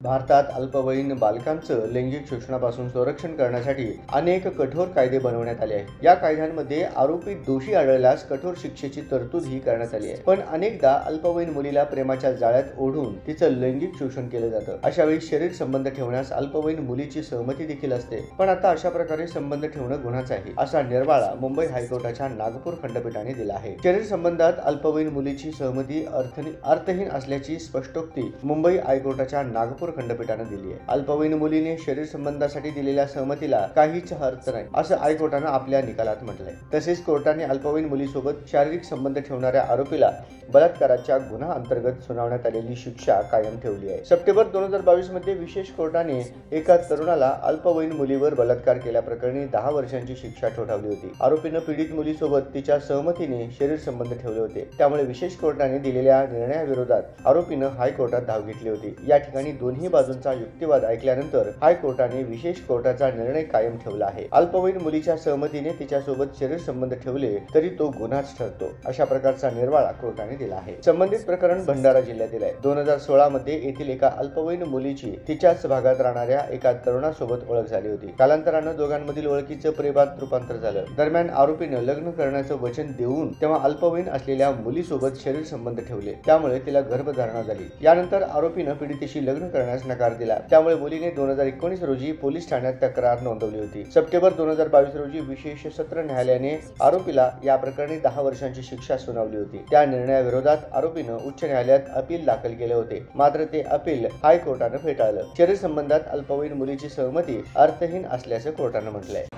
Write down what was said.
भारतात अल्पवयीन बालकांचं लैंगिक शोषणापासून संरक्षण करण्यासाठी अनेक कठोर कायदे बनवण्यात आले आहेत। या कायद्यांमध्ये आरोपी दोषी आढळल्यास कठोर शिक्षेची तरतूद ही करण्यात आली आहे। पण अनेकदा अल्पवयीन मुलीला प्रेमाच्या जाळ्यात ओढून तिचं लैंगिक शोषण केलं जातं। अशा वेळी शरीर संबंध ठेवण्यास अल्पवयीन मुलीची सहमती देखील असते। पण आता अशा प्रकारे संबंध ठेवणं गुन्हाचं आहे, असा निर्वाळा मुंबई हायकोर्टाच्या नागपूर खंडपीठाने दिला आहे। शरीर संबंधात अल्पवयीन मुलीची सहमती अर्थहीन असल्याची स्पष्टोक्ती मुंबई हायकोर्टाच्या नागपूर खंडपीठाने दिली आहे। अल्पवयीन मुलीने शरीर संबंधासाठी दिलेल्या सहमतीला काहीच अर्थ नाही, असं हायकोर्टाने आपल्या निकालात म्हटलंय। तसेच कोर्टाने अल्पवयीन मुलीसोबत शारीरिक संबंध ठेवणाऱ्या आरोपीला बलात्काराच्या गुन्हा अंतर्गत सुनावण्यात आलेली शिक्षा कायम ठेवली आहे। सप्टेंबर 2022 मध्ये विशेष कोर्टाने एका तरुणाला अल्पवयीन मुलीवर बलात्कार केल्याप्रकरणी 10 वर्षांची शिक्षा ठोठावली होती। आरोपीनं पीडित मुलीसोबत तिच्या सहमतीने शरीर संबंध ठेवले होते। त्यामुळे विशेष कोर्टाने दिलेल्या निर्णयाविरोधात आरोपीनं हायकोर्टात धाव घेतली होती। या ठिकाणी दोन्ही बाजूंचा युक्तिवाद ऐकल्यानंतर हायकोर्टाने विशेष कोर्टाचा निर्णय कायम ठेवला आहे। अल्पवयीन मुलीच्या सहमतीने तिच्यासोबत शरीर संबंध ठेवले तरी तो गुन्हाच ठरतो, अशा प्रकारचा निर्वाळा कोर्टाने दिला आहे। संबंधित प्रकरण भंडारा जिल्ह्यातील आहे। 2016 मध्ये येथील एका अल्पवयीन मुलीची तिच्याच भागात राहणाऱ्या एका तरुणासोबत ओळख झाली होती। कालांतरानं दोघांमधील ओळखीचं प्रेमात रूपांतर झालं। दरम्यान आरोपीनं लग्न करण्याचं वचन देऊन तेव्हा अल्पवयीन असलेल्या मुलीसोबत शरीर संबंध ठेवले, त्यामुळे तिला गर्भधारणा झाली। यानंतर आरोपीनं पीडितेशी लग्न करण्यास नकार दिला। त्यामुळे मुलीने 2019 रोजी पोलीस ठाण्यात तक्रार नोंदवली होती। सप्टेंबर 2022 रोजी विशेष सत्र न्यायालयाने आरोपीला या प्रकरणी 10 वर्षांची शिक्षा सुनावली होती। त्या निर्णयाविरोधात आरोपीनं उच्च न्यायालयात अपील दाखल केले होते, मात्र ते अपील हायकोर्टानं फेटाळलं। शरीर संबंधात अल्पवयीन मुलीची सहमती अर्थहीन असल्याचं कोर्टानं म्हटलंय।